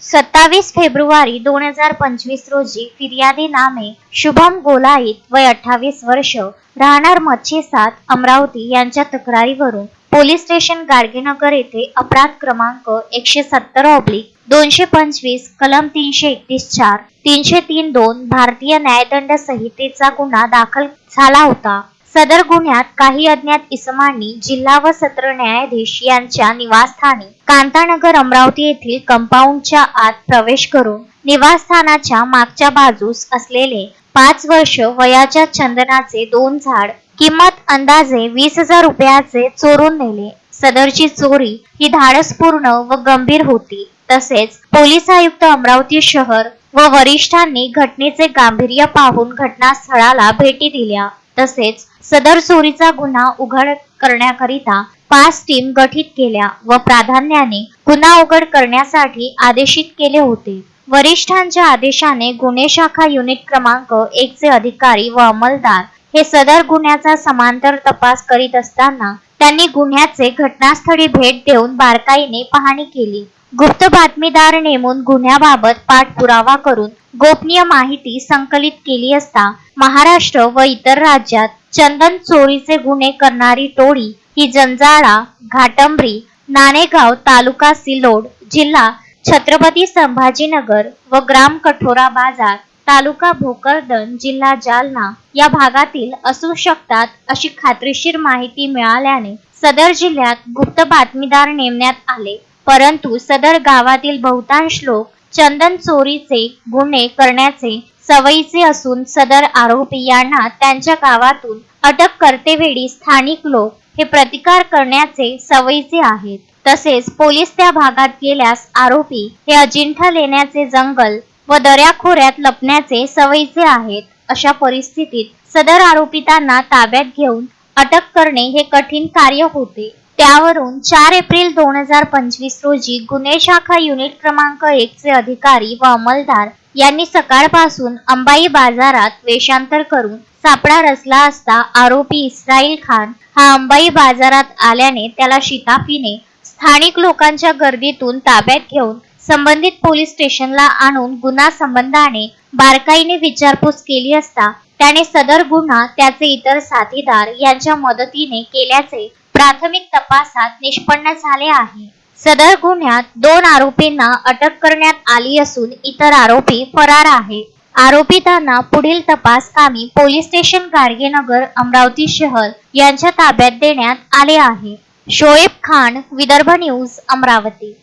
27 February 2025 रोजी फिर्यादी नामे शुभम गोलाईत वय 28 वर्ष राहणार मच्छीसाद अमरावती यांच्या तक्रारीवरून पोलीस स्टेशन गाडगेनगर येथे अपराध क्रमांक 170/225 कलम 331(4) 303(2) भारतीय न्यायदंड संहितेचा गुन्हा दाखल झाला होता। सदर गुन्ह्यात काही अज्ञात इसमांनी जिल्हा व सत्र न्यायाधीश यांच्या निवासस्थानी कांतानगर अमरावती येथील कंपाऊंडच्या आत प्रवेश करून निवासस्थानाच्या मागच्या बाजूस असलेले 5 वर्ष वयाच्या चंदनाचे 2 झाड किंमत अंदाजे 20,000 रुपयाचे चोरून नेले। सदरची चोरी ही धाडसपूर्ण व गंभीर होती। तसेच पोलीस आयुक्त अमरावती शहर व वरिष्ठांनी घटनेचे गांभीर्य पाहून घटनास्थळाला भेटी दिल्या। तसेच सदर चोरीचा गुन्हा उघड करण्याकरिता 5 टीम गठीत केल्या व प्राधान्याने गुन्हा उघड करण्यासाठी आदेशित केले होते। वरिष्ठांच्या आदेशाने गुन्हे शाखा युनिट क्रमांक 1 चे अधिकारी व अंमलदार हे सदर गुन्ह्याचा समांतर तपास करीत असताना त्यांनी गुन्ह्याचे घटनास्थळी भेट देऊन बारकाईने पाहणी केली। गुप्त बातमीदार नेमून गुन्ह्याबाबत पाठपुरावा करून गोपनीय माहिती संकलित केली असता महाराष्ट्र व इतर राज्यात चंदन चोरीचे गुन्हे करणारी टोळी ही जंजाळा, घाटंबरी, नाणेगाव तालुका सिल्लोड, जिल्हा छत्रपती संभाजीनगर व ग्राम कठोरा बाजार तालुका भोकरदन, जिल्हा जालना या भागातील असू शकतात अशी खात्रीशीर माहिती मिळाल्याने सदर जिल्ह्यात गुप्त बातमीदार नेमण्यात आले। परंतु सदर गावातील बहुतांश लोक चंदन चोरीचे गुन्हे करण्याचे सवयीचे असून सदर आरोपी यांना त्यांच्या गावातून अटक करतेवेळी स्थानिक लोक हे प्रतिकार करण्याचे सवयीचे आहेत। तसेच पोलीस त्या भागात गेल्यास आरोपी हे अजिंठा लेण्याचे जंगल व दऱ्याखोऱ्यात लपण्याचे सवयीचे आहेत। अशा परिस्थितीत सदर आरोपितांना ताब्यात घेऊन अटक करणे हे कठीण कार्य होते। त्यावरून 4 एप्रिल 2025 रोजी गुन्हे शाखा युनिट क्रमांक 1 चे अधिकारी व अंमलदार यांनी सकाळपासून अंबाई बाजारात वेषांतर करून सापळा रचला असता आरोपी इस्राईल खान हा अंबाई बाजारात आल्याने त्याला शिताफीने स्थानिक लोकांच्या गर्दीतून ताब्यात घेऊन संबंधित पोलीस स्टेशनला आणून गुन्हा संबंधाने बारकाईने विचारपूस केली असता त्याने सदर गुन्हा त्याचे इतर साथीदार यांच्या मदतीने केल्याचे प्राथमिक तपासात निष्पन्न झाले आहे। सदर गुन्ह्यात 2 आरोपींना अटक करण्यात आली असून इतर आरोपी फरार आहेत। आरोपितांना पुढील तपास कामी पोलीस स्टेशन गाडगेनगर अमरावती शहर यांच्या ताब्यात देण्यात आले आहे। शोएब खान, विदर्भ न्यूज, अमरावती।